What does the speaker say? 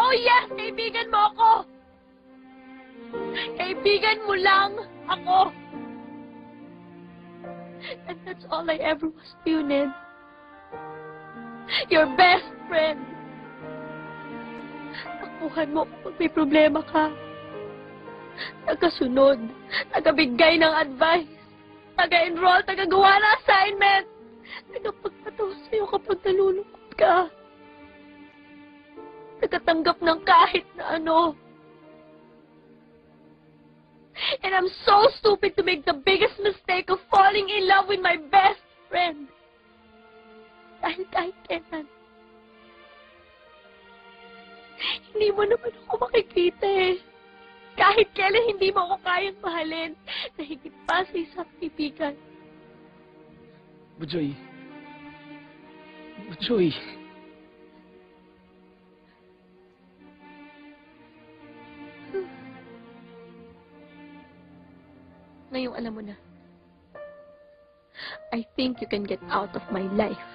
Oh yes, kaibigan mo ako! Kaibigan mo lang ako! And that's all I ever was to you, Ned. Your best friend. Takbuhan mo kung may problema ka. Tagasunod, tagabigay ng advice, taga-enroll, tagagawa ng assignment, tagapagpatawa sa'yo kapag nalulungkot ka. Nagkatanggap ng kahit na ano. And I'm so stupid to make the biggest mistake of falling in love with my best friend. Dahil kahit kailan, hindi mo naman ako makikita eh. Kahit kailan hindi mo ako kayang mahalin na higit pa sa isang kaibigan. Bujoy. Bujoy. Ngayong alam mo na. I think you can get out of my life.